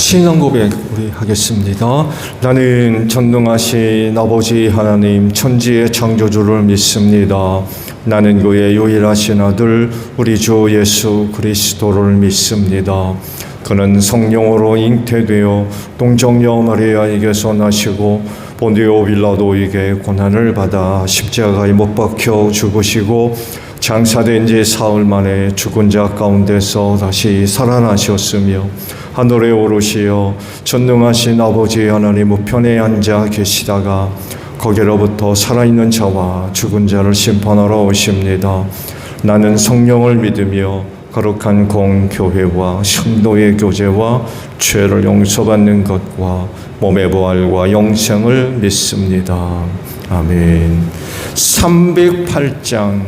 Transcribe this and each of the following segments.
신앙 고백 우리 하겠습니다. 나는 전능하신 아버지 하나님 천지의 창조주를 믿습니다. 나는 그의 유일하신 아들 우리 주 예수 그리스도를 믿습니다. 그는 성령으로 잉태되어 동정녀 마리아에게서 나시고 본디오 빌라도에게 고난을 받아 십자가에 못 박혀 죽으시고 장사된 지 사흘 만에 죽은 자 가운데서 다시 살아나셨으며 하늘에 오르시어 전능하신 아버지 하나님 우편에 앉아 계시다가 거기로부터 살아있는 자와 죽은 자를 심판하러 오십니다. 나는 성령을 믿으며 거룩한 공교회와 성도의 교제와 죄를 용서받는 것과 몸의 부활과 영생을 믿습니다. 아멘. 308장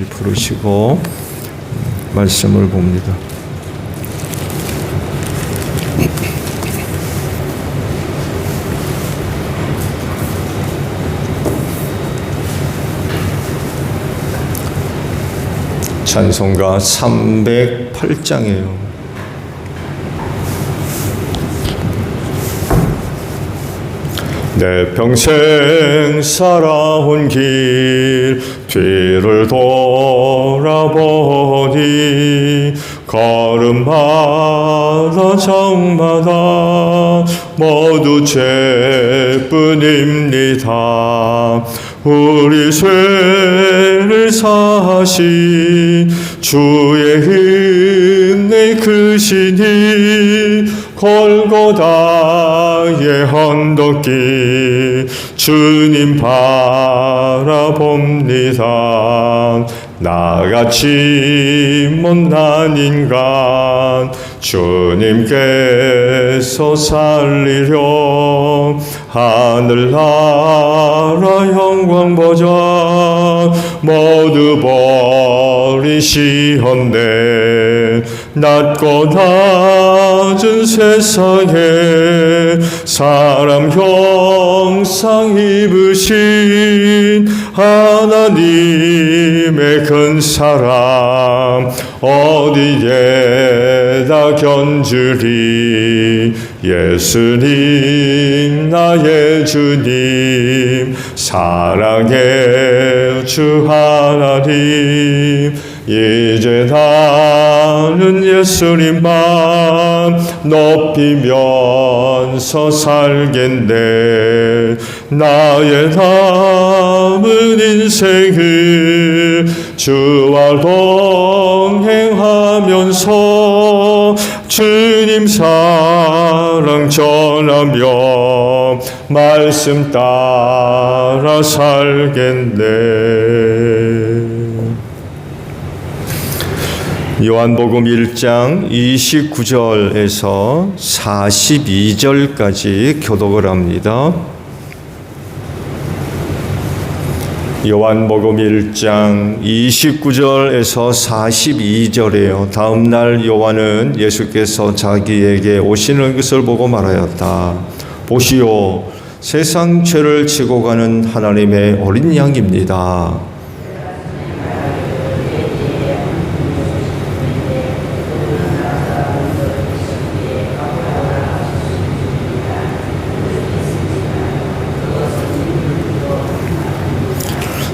부르시고 말씀을 봅니다. 찬송가 308장이에요. 내 평생 살아온 길 뒤를 돌아보니 걸음마다 장마다 모두 죄뿐입니다. 우리 죄를 사하신 주의 은혜 크시니 골고다의 언덕길 주님 바라봅니다. 나같이 못난 인간 주님께서 살리려 하늘나라 영광 보좌 모두 버리시었네. 낮고 낮은 세상에 사람 형상 입으신 하나님의 큰 사랑 어디에다 견주리. 예수님 나의 주님 사랑의 주 하나님 이제 나는 예수님만 높이면서 살겠네. 나의 남은 인생을 주와 동행하면서 주님 사랑 전하며 말씀 따라 살겠네. 요한복음 1장 29절에서 42절까지 교독을 합니다. 요한복음 1장 29절에서 42절이에요. 다음 날 요한은 예수께서 자기에게 오시는 것을 보고 말하였다. 보시오, 세상 죄를 지고 가는 하나님의 어린 양입니다.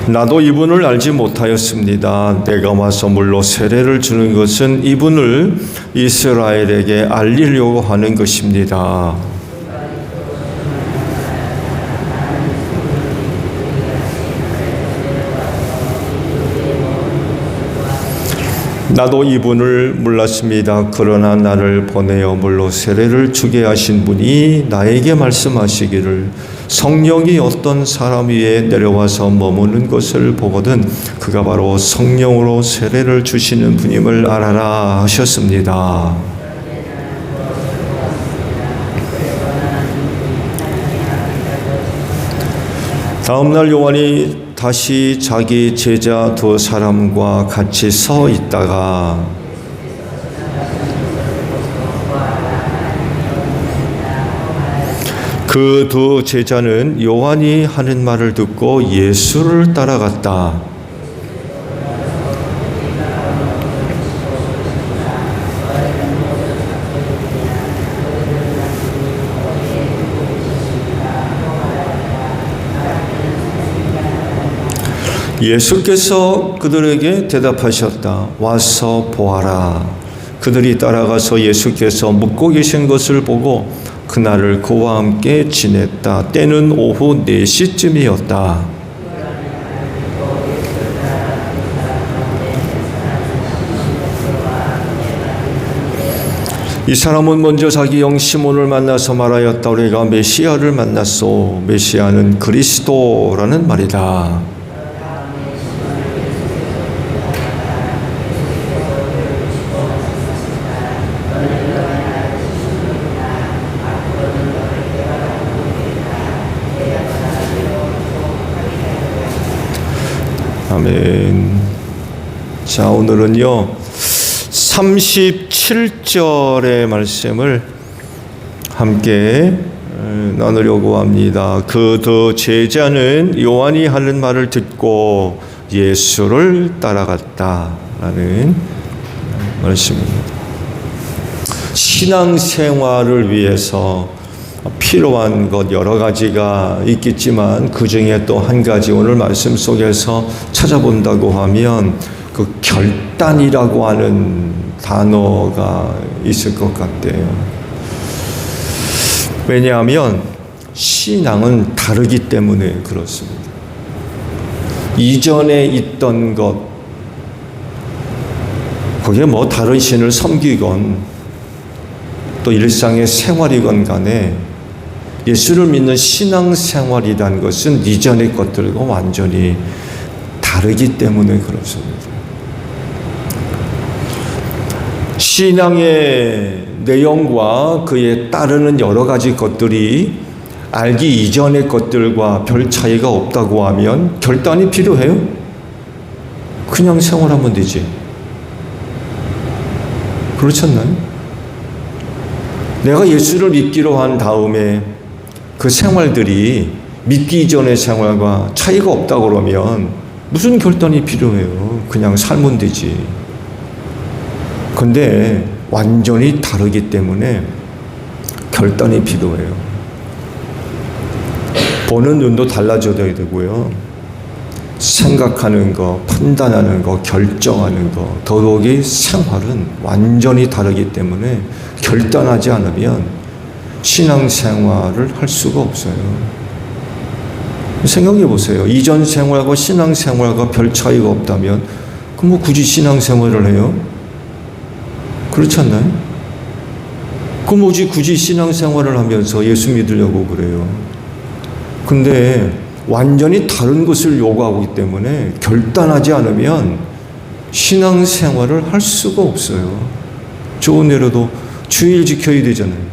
나도 이분을 알지 못하였습니다. 내가 와서 물로 세례를 주는 것은 이분을 이스라엘에게 알리려고 하는 것입니다. 나도 이분을 몰랐습니다. 그러나 나를 보내어 물로 세례를 주게 하신 분이 나에게 말씀하시기를 성령이 어떤 사람 위에 내려와서 머무는 것을 보거든 그가 바로 성령으로 세례를 주시는 분임을 알아라 하셨습니다. 다음 날 요한이 다시 자기 제자 두 사람과 같이 서 있다가 그 두 제자는 요한이 하는 말을 듣고 예수를 따라갔다. 예수께서 그들에게 대답하셨다. 와서 보아라. 그들이 따라가서 예수께서 묵고 계신 것을 보고 그날을 그와 함께 지냈다. 때는 오후 4시쯤이었다. 이 사람은 먼저 자기 형 시몬을 만나서 말하였다. 우리가 메시아를 만났소. 메시아는 그리스도라는 말이다. 아멘. 자, 오늘은요 37절의 말씀을 함께 나누려고 합니다. 그 제자는 요한이 하는 말을 듣고 예수를 따라갔다라는 말씀입니다. 신앙생활을 위해서 필요한 것 여러 가지가 있겠지만 그 중에 또 한 가지 오늘 말씀 속에서 찾아본다고 하면 그 결단이라고 하는 단어가 있을 것 같아요. 왜냐하면 신앙은 다르기 때문에 그렇습니다. 이전에 있던 것, 그게 뭐 다른 신을 섬기건 또 일상의 생활이건 간에 예수를 믿는 신앙생활이라는 것은 이전의 것들과 완전히 다르기 때문에 그렇습니다. 신앙의 내용과 그에 따르는 여러 가지 것들이 알기 이전의 것들과 별 차이가 없다고 하면 결단이 필요해요? 그냥 생활하면 되지. 그렇지 않나요? 내가 예수를 믿기로 한 다음에 그 생활들이 믿기 이전의 생활과 차이가 없다 그러면 무슨 결단이 필요해요? 그냥 살면 되지. 근데 완전히 다르기 때문에 결단이 필요해요. 보는 눈도 달라져야 되고요. 생각하는 거, 판단하는 거, 결정하는 거, 더더욱이 생활은 완전히 다르기 때문에 결단하지 않으면 신앙생활을 할 수가 없어요. 생각해 보세요. 이전 생활과 신앙생활과 별 차이가 없다면 그럼 뭐 굳이 신앙생활을 해요? 그렇지 않나요? 그럼 굳이 신앙생활을 하면서 예수 믿으려고 그래요. 근데 완전히 다른 것을 요구하고 있기 때문에 결단하지 않으면 신앙생활을 할 수가 없어요. 좋은 예로도 주일 지켜야 되잖아요.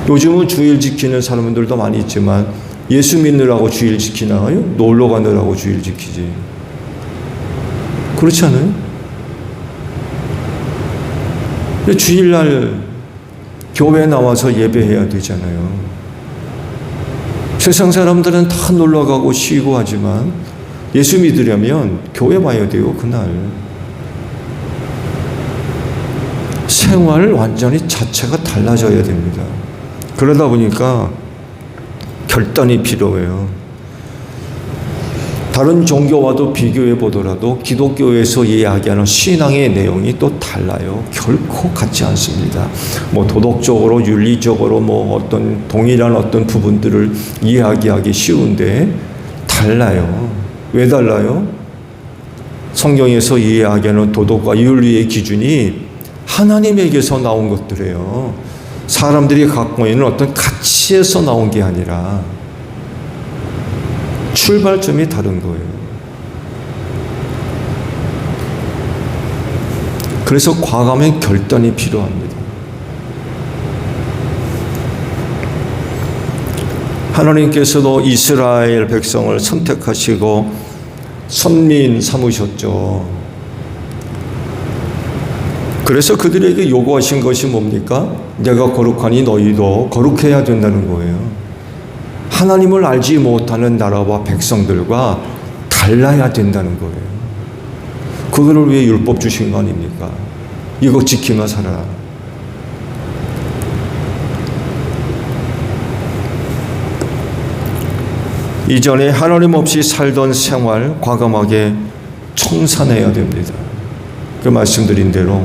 요즘은 주일 지키는 사람들도 많이 있지만 예수 믿느라고 주일 지키나요? 놀러 가느라고 주일 지키지. 그렇지 않아요? 주일날 교회에 나와서 예배해야 되잖아요. 세상 사람들은 다 놀러 가고 쉬고 하지만 예수 믿으려면 교회 와야 돼요, 그날. 생활 완전히 자체가 달라져야 됩니다. 그러다 보니까 결단이 필요해요. 다른 종교와도 비교해 보더라도 기독교에서 이야기하는 신앙의 내용이 또 달라요. 결코 같지 않습니다. 뭐 도덕적으로, 윤리적으로 뭐 어떤 동일한 어떤 부분들을 이야기하기 쉬운데 달라요. 왜 달라요? 성경에서 이야기하는 도덕과 윤리의 기준이 하나님에게서 나온 것들이에요. 사람들이 갖고 있는 어떤 가치에서 나온 게 아니라 출발점이 다른 거예요. 그래서 과감한 결단이 필요합니다. 하나님께서도 이스라엘 백성을 선택하시고 선민 삼으셨죠. 그래서 그들에게 요구하신 것이 뭡니까? 내가 거룩하니 너희도 거룩해야 된다는 거예요. 하나님을 알지 못하는 나라와 백성들과 달라야 된다는 거예요. 그거를 위해 율법 주신 거 아닙니까? 이거 지키며 살아라. 이전에 하나님 없이 살던 생활 과감하게 청산해야 됩니다. 그 말씀드린 대로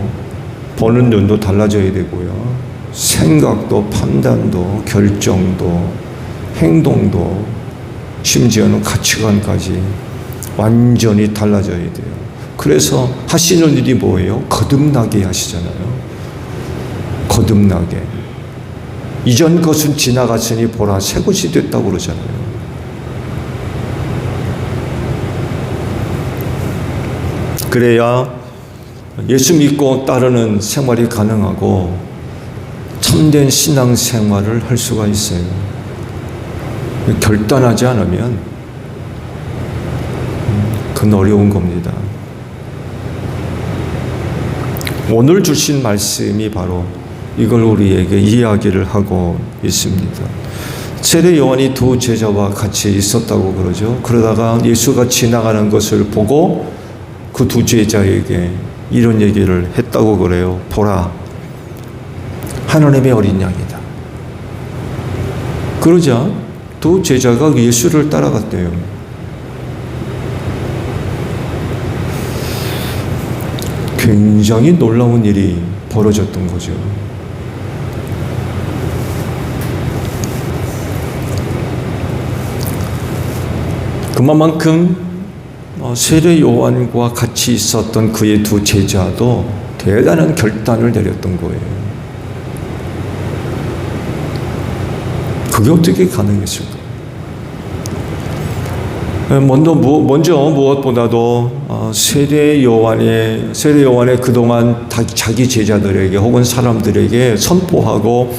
보는 눈도 달라져야 되고요. 생각도 판단도 결정도 행동도 심지어는 가치관까지 완전히 달라져야 돼요. 그래서 하시는 일이 뭐예요? 거듭나게 하시잖아요. 거듭나게. 이전 것은 지나갔으니 보라 새 것이 됐다고 그러잖아요. 그래야 예수 믿고 따르는 생활이 가능하고 참된 신앙 생활을 할 수가 있어요. 결단하지 않으면 그건 어려운 겁니다. 오늘 주신 말씀이 바로 이걸 우리에게 이야기를 하고 있습니다. 세례 요한이 두 제자와 같이 있었다고 그러죠. 그러다가 예수가 지나가는 것을 보고 그 두 제자에게 이런 얘기를 했다고 그래요. 보라, 하나님의 어린 양이다. 그러자 두 제자가 예수를 따라갔대요. 굉장히 놀라운 일이 벌어졌던 거죠. 그만큼 세례 요한과 같이 있었던 그의 두 제자도 대단한 결단을 내렸던 거예요. 그게 어떻게 가능했을까? 먼저 무엇보다도 세례 요한의 그동안 자기 제자들에게 혹은 사람들에게 선포하고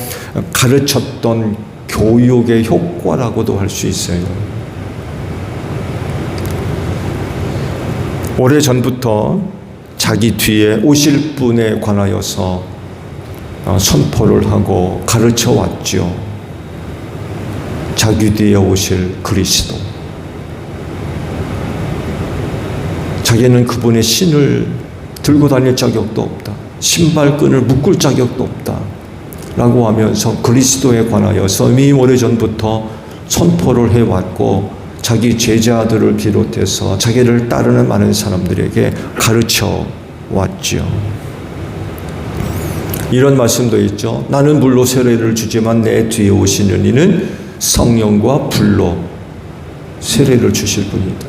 가르쳤던 교육의 효과라고도 할 수 있어요. 오래전부터 자기 뒤에 오실 분에 관하여서 선포를 하고 가르쳐 왔죠. 자기 뒤에 오실 그리스도. 자기는 그분의 신을 들고 다닐 자격도 없다. 신발끈을 묶을 자격도 없다. 라고 하면서 그리스도에 관하여서 이미 오래전부터 선포를 해왔고 자기 제자들을 비롯해서 자기를 따르는 많은 사람들에게 가르쳐 왔죠. 이런 말씀도 있죠. 나는 물로 세례를 주지만 내 뒤에 오시는 이는 성령과 불로 세례를 주실 분이다.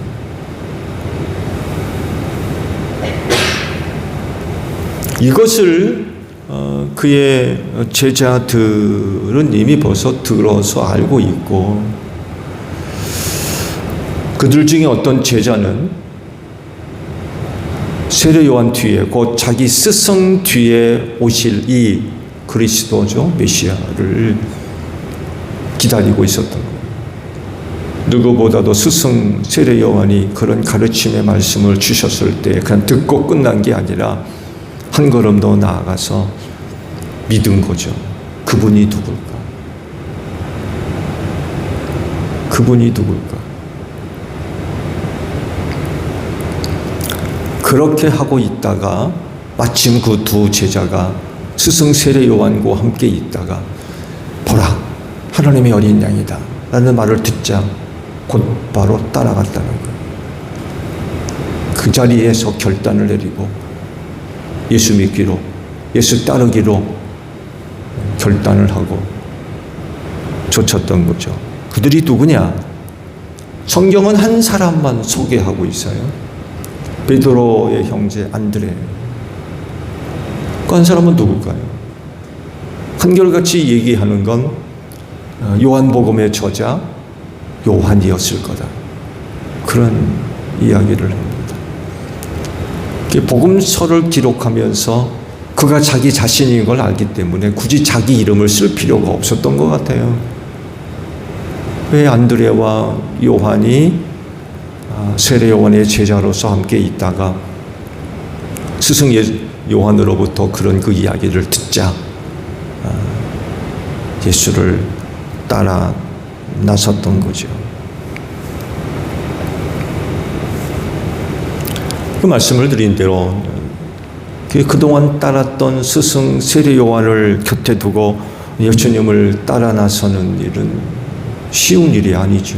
이것을 그의 제자들은 이미 벌써 들어서 알고 있고 그들 중에 어떤 제자는 세례 요한 뒤에 곧 자기 스승 뒤에 오실 이 그리스도죠. 메시아를 기다리고 있었던 거예요. 누구보다도 스승 세례 요한이 그런 가르침의 말씀을 주셨을 때 그냥 듣고 끝난 게 아니라 한 걸음 더 나아가서 믿은 거죠. 그분이 누굴까? 그분이 누굴까? 그렇게 하고 있다가 마침 그 두 제자가 스승 세례 요한과 함께 있다가 보라, 하나님의 어린 양이다 라는 말을 듣자 곧바로 따라갔다는 거예요. 그 자리에서 결단을 내리고 예수 믿기로, 예수 따르기로 결단을 하고 쫓았던 거죠. 그들이 누구냐? 성경은 한 사람만 소개하고 있어요. 베드로의 형제 안드레. 그 한 사람은 누굴까요? 한결같이 얘기하는 건 요한복음의 저자 요한이었을 거다. 그런 이야기를 합니다. 복음서를 기록하면서 그가 자기 자신인 걸 알기 때문에 굳이 자기 이름을 쓸 필요가 없었던 것 같아요. 왜 안드레와 요한이 세례 요한의 제자로서 함께 있다가 스승 요한으로부터 그런 그 이야기를 듣자 예수를 따라 나섰던 거죠. 그 말씀을 드린 대로 그동안 따랐던 스승 세례 요한을 곁에 두고 예수님을 따라 나서는 일은 쉬운 일이 아니죠.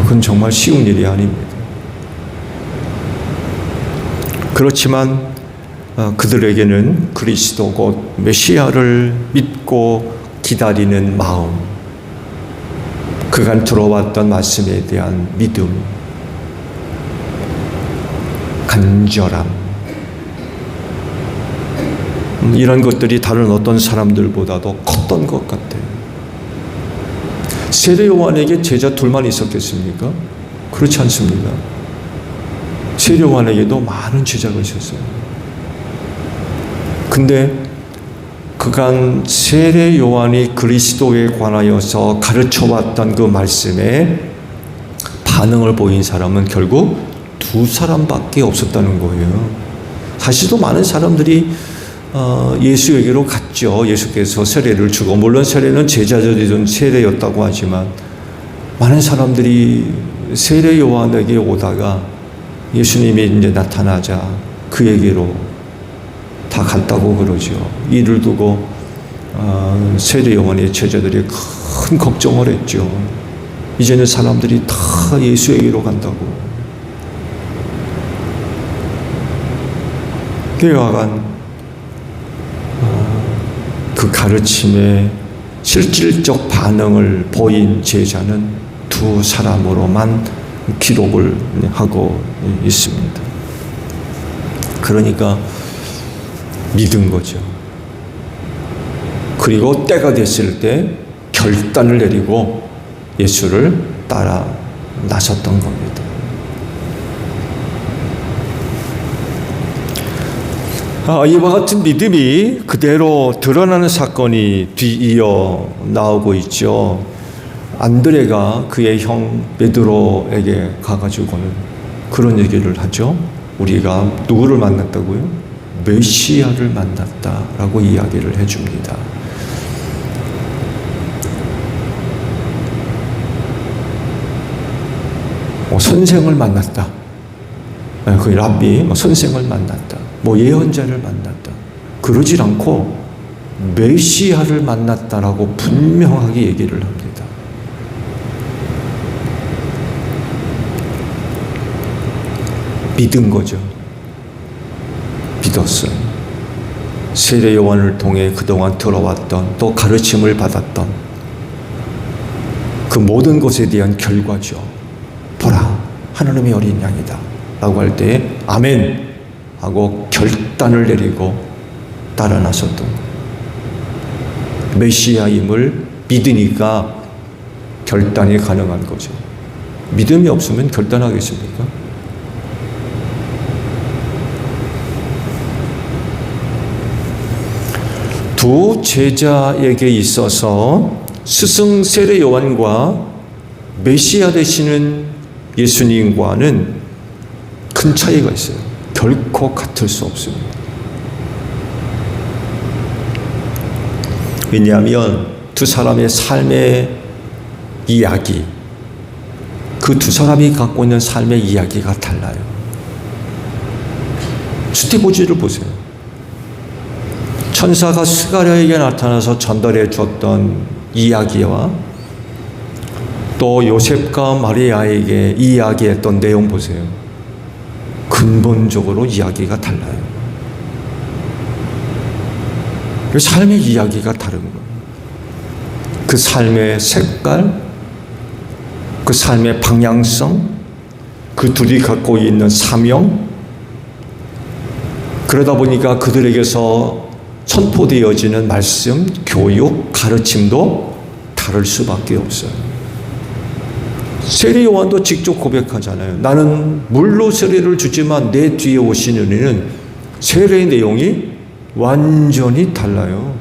그건 정말 쉬운 일이 아닙니다. 그렇지만 그들에게는 그리스도 곧 메시아를 믿고 기다리는 마음, 그간 들어왔던 말씀에 대한 믿음, 간절함, 이런 것들이 다른 어떤 사람들보다도 컸던 것 같아요. 세례 요한에게 제자 둘만 있었겠습니까? 그렇지 않습니다. 세례 요한에게도 많은 제자가 있었어요. 근데 그간 세례 요한이 그리스도에 관하여서 가르쳐왔던 그 말씀에 반응을 보인 사람은 결국 두 사람밖에 없었다는 거예요. 사실도 많은 사람들이 예수에게로 갔죠. 예수께서 세례를 주고, 물론 세례는 제자들이 준 세례였다고 하지만 많은 사람들이 세례 요한에게 오다가 예수님이 이제 나타나자 그에게로 다 갔다고 그러죠. 이를 두고 세례 요한의 제자들이 큰 걱정을 했죠. 이제는 사람들이 다 예수에게로 간다고. 그와간 그 가르침에 실질적 반응을 보인 제자는 두 사람으로만 기록을 하고 있습니다. 그러니까 믿은 거죠. 그리고 때가 됐을 때 결단을 내리고 예수를 따라 나섰던 겁니다. 이와 같은 믿음이 그대로 드러나는 사건이 뒤이어 나오고 있죠. 안드레가 그의 형 베드로에게 가가지고는 그런 얘기를 하죠. 우리가 누구를 만났다고요? 메시아를 만났다라고 이야기를 해줍니다. 선생을 만났다. 그 랍비, 선생을 만났다. 예언자를 만났다. 그러질 않고 메시아를 만났다라고 분명하게 얘기를 합니다. 믿은 거죠. 믿었어요. 세례 요한을 통해 그동안 들어왔던, 또 가르침을 받았던 그 모든 것에 대한 결과죠. 보라, 하나님의 어린 양이다 라고 할 때 아멘 하고 결단을 내리고 따라 나섰던, 메시아임을 믿으니까 결단이 가능한 거죠. 믿음이 없으면 결단하겠습니까? 두 제자에게 있어서 스승 세례 요한과 메시아 되시는 예수님과는 큰 차이가 있어요. 결코 같을 수 없습니다. 왜냐하면 두 사람의 삶의 이야기, 그 두 사람이 갖고 있는 삶의 이야기가 달라요. 스티브지를 보세요. 천사가 스가랴에게 나타나서 전달해 줬던 이야기와 또 요셉과 마리아에게 이야기했던 내용 보세요. 근본적으로 이야기가 달라요. 삶의 이야기가 다른 거예요. 그 삶의 색깔, 그 삶의 방향성, 그 둘이 갖고 있는 사명, 그러다 보니까 그들에게서 선포되어지는 말씀, 교육, 가르침도 다를 수밖에 없어요. 세례 요한도 직접 고백하잖아요. 나는 물로 세례를 주지만 내 뒤에 오시는 이는 세례의 내용이 완전히 달라요.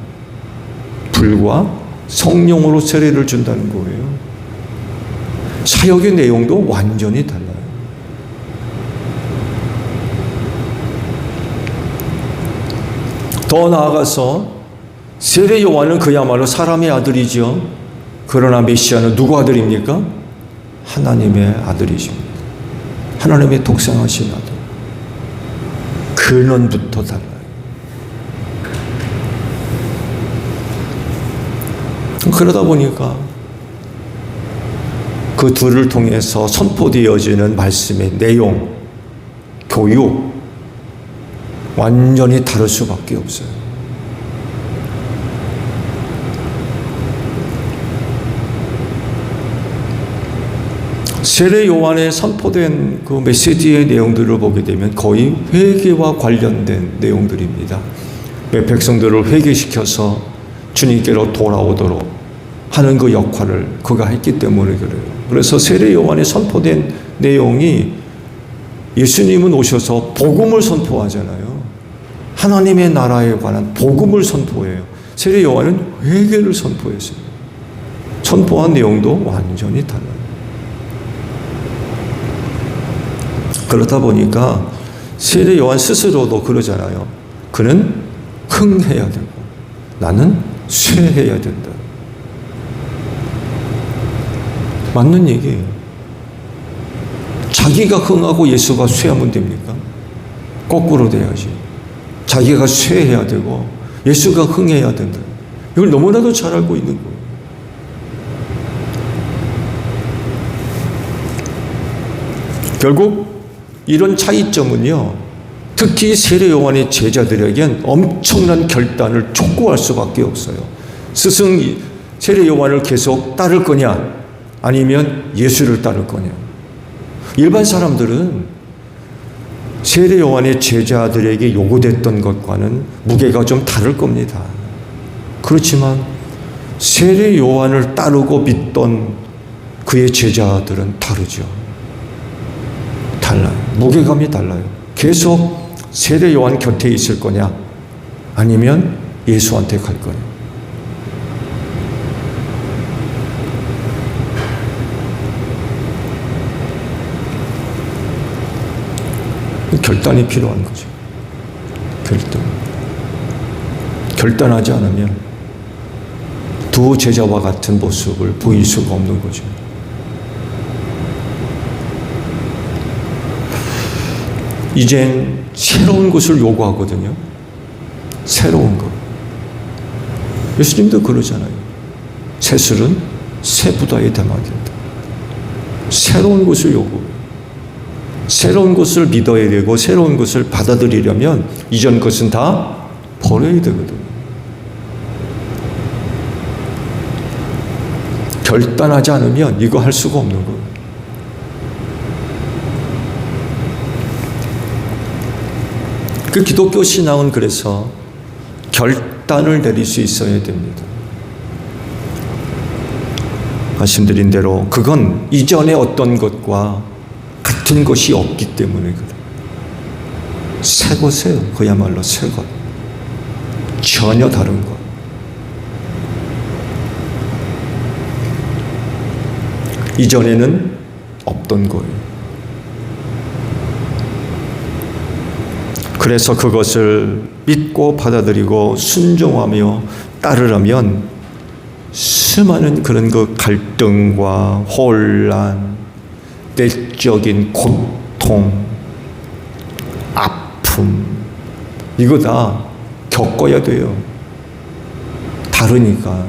불과 성령으로 세례를 준다는 거예요. 사역의 내용도 완전히 달라요. 더 나아가서 세례 요한은 그야말로 사람의 아들이죠. 그러나 메시아는 누구 아들입니까? 하나님의 아들이십니다. 하나님의 독생하신 아들. 근원부터 달라요. 그러다 보니까 그 그 둘을 통해서 선포되어지는 말씀의 내용, 교육, 완전히 다를 수밖에 없어요. 세례 요한에 선포된 그 메시지의 내용들을 보게 되면 거의 회개와 관련된 내용들입니다. 백성들을 회개시켜서 주님께로 돌아오도록 하는 그 역할을 그가 했기 때문에 그래요. 그래서 세례 요한에 선포된 내용이 예수님은 오셔서 복음을 선포하잖아요. 하나님의 나라에 관한 복음을 선포해요. 세례 요한은 회개를 선포했어요. 선포한 내용도 완전히 달라요. 그렇다 보니까 세례 요한 스스로도 그러잖아요. 그는 흥해야 되고 나는 쇠해야 된다. 맞는 얘기예요. 자기가 흥하고 예수가 쇠하면 됩니까? 거꾸로 돼야지. 자기가 쇠해야 되고 예수가 흥해야 된다. 이걸 너무나도 잘 알고 있는 거예요. 결국 이런 차이점은요, 특히 세례 요한의 제자들에겐 엄청난 결단을 촉구할 수밖에 없어요. 스승 세례 요한을 계속 따를 거냐, 아니면 예수를 따를 거냐. 일반 사람들은 세례 요한의 제자들에게 요구됐던 것과는 무게가 좀 다를 겁니다. 그렇지만 세례 요한을 따르고 믿던 그의 제자들은 다르죠. 달라요. 무게감이 달라요. 계속 세례 요한 곁에 있을 거냐, 아니면 예수한테 갈 거냐. 결단이 필요한 거죠. 결단하지 않으면 두 제자와 같은 모습을 보일 수가 없는 거죠. 이젠 새로운 것을 요구하거든요. 새로운 것. 예수님도 그러잖아요. 새술은 새 부다에 담아야 된다. 새로운 것을 요구해요. 새로운 것을 믿어야 되고 새로운 것을 받아들이려면 이전 것은 다 버려야 되거든요. 결단하지 않으면 이거 할 수가 없는 거예요. 그 기독교 신앙은 그래서 결단을 내릴 수 있어야 됩니다. 말씀드린 대로 그건 이전의 어떤 것과 같은 것이 없기 때문에 그래요. 새 것이에요. 그야말로 새 것. 전혀 다른 것. 이전에는 없던 거예요. 그래서 그것을 믿고 받아들이고 순종하며 따르려면 수많은 그런 그 갈등과 혼란, 내적인 고통, 아픔, 이거 다 겪어야 돼요. 다르니까.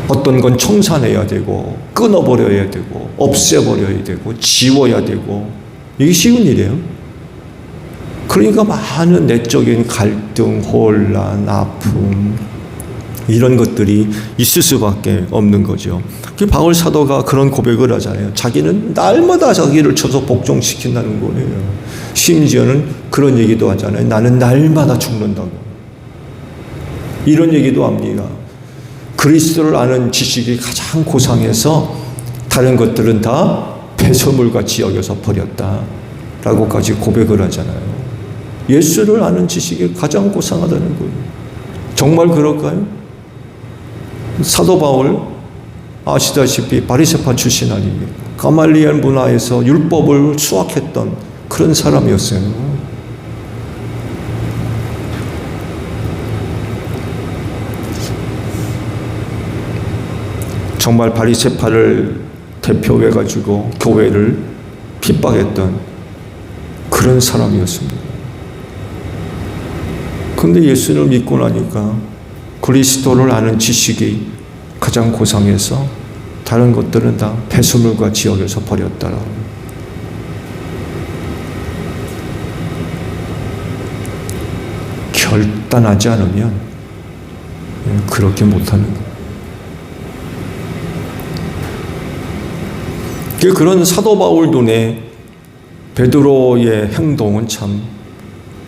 어떤 건 청산해야 되고, 끊어버려야 되고, 없애버려야 되고, 지워야 되고, 이게 쉬운 일이에요. 그러니까 많은 내적인 갈등, 혼란, 아픔, 이런 것들이 있을 수밖에 없는 거죠. 바울 사도가 그런 고백을 하잖아요. 자기는 날마다 자기를 쳐서 복종시킨다는 거예요. 심지어는 그런 얘기도 하잖아요. 나는 날마다 죽는다고. 이런 얘기도 합니다. 그리스도를 아는 지식이 가장 고상해서 다른 것들은 다 폐쇄물같이 여겨서 버렸다라고까지 고백을 하잖아요. 예수를 아는 지식이 가장 고상하다는 거예요. 정말 그럴까요? 사도 바울 아시다시피 바리새파 출신 아닙니까? 가말리엘 문화에서 율법을 수학했던 그런 사람이었어요. 정말 바리새파를 대표해가지고 교회를 핍박했던 그런 사람이었습니다. 근데 예수를 믿고 나니까 그리스도를 아는 지식이 가장 고상해서 다른 것들은 다 폐수물과 지역에서 버렸더라. 결단하지 않으면 그렇게 못하는 거예요. 그런 사도 바울 눈에 베드로의 행동은 참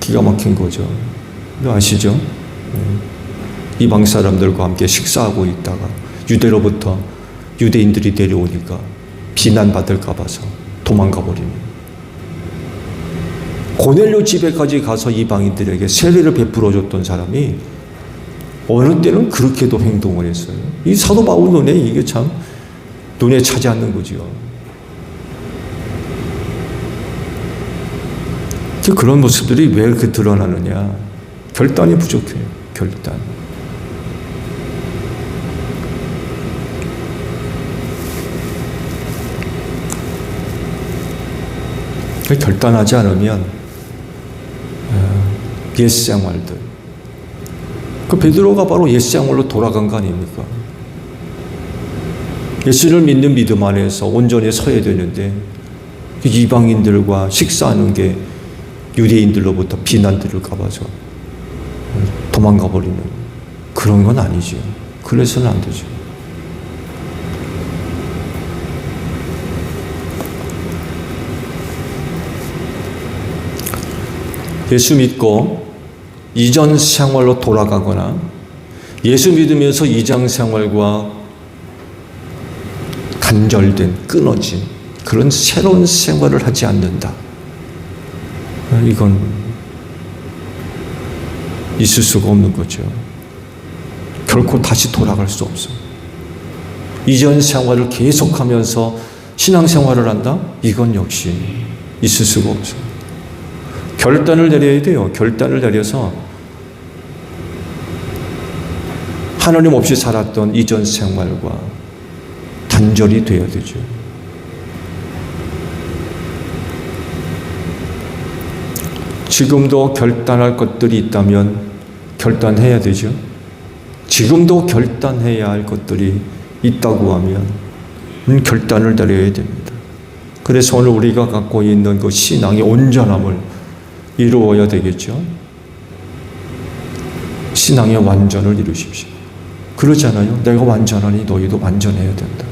기가 막힌 거죠. 아시죠? 이방 사람들과 함께 식사하고 있다가 유대로부터 유대인들이 내려오니까 비난받을까 봐서 도망가 버립니다. 고넬료 집에까지 가서 이방인들에게 세례를 베풀어 줬던 사람이 어느 때는 그렇게도 행동을 했어요. 이 사도 바울 눈에 이게 참 눈에 차지 않는 거죠. 그런 모습들이 왜 이렇게 드러나느냐? 결단이 부족해요. 결단. 결단하지 않으면 옛 생활들. 그 베드로가 바로 옛 생활로 돌아간 거 아닙니까? 예수를 믿는 믿음 안에서 온전히 서야 되는데 이방인들과 식사하는 게 유대인들로부터 비난 들을까 봐서 도망가 버리는 그런 건 아니죠. 그래서는 안 되죠. 예수 믿고 이전 생활로 돌아가거나 예수 믿으면서 이전 생활과 단절된, 끊어진 그런 새로운 생활을 하지 않는다. 이건 있을 수가 없는 거죠. 결코 다시 돌아갈 수 없어. 이전 생활을 계속하면서 신앙생활을 한다? 이건 역시 있을 수가 없어. 결단을 내려야 돼요. 결단을 내려서 하나님 없이 살았던 이전 생활과 단절이 되어야 되죠. 지금도 결단할 것들이 있다면 결단해야 되죠. 지금도 결단해야 할 것들이 있다고 하면 결단을 내려야 됩니다. 그래서 오늘 우리가 갖고 있는 그 신앙의 온전함을 이루어야 되겠죠. 신앙의 완전을 이루십시오. 그러잖아요. 내가 완전하니 너희도 완전해야 된다.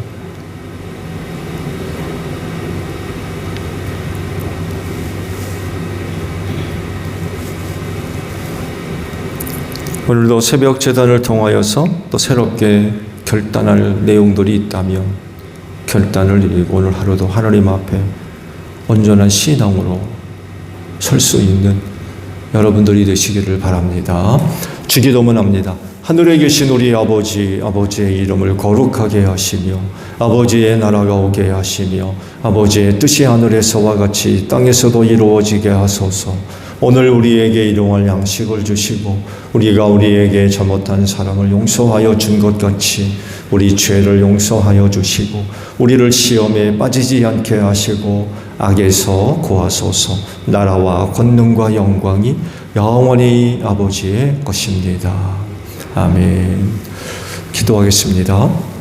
오늘도 새벽 제단을 통하여서 또 새롭게 결단할 내용들이 있다면 결단을 내리고 오늘 하루도 하나님 앞에 온전한 신앙으로 설 수 있는 여러분들이 되시기를 바랍니다. 주기도문 합니다. 하늘에 계신 우리 아버지, 아버지의 이름을 거룩하게 하시며 아버지의 나라가 오게 하시며 아버지의 뜻이 하늘에서와 같이 땅에서도 이루어지게 하소서. 오늘 우리에게 일용할 양식을 주시고 우리가 우리에게 잘못한 사람을 용서하여 준 것 같이 우리 죄를 용서하여 주시고 우리를 시험에 빠지지 않게 하시고 악에서 구하소서. 나라와 권능과 영광이 영원히 아버지의 것입니다. 아멘. 기도하겠습니다.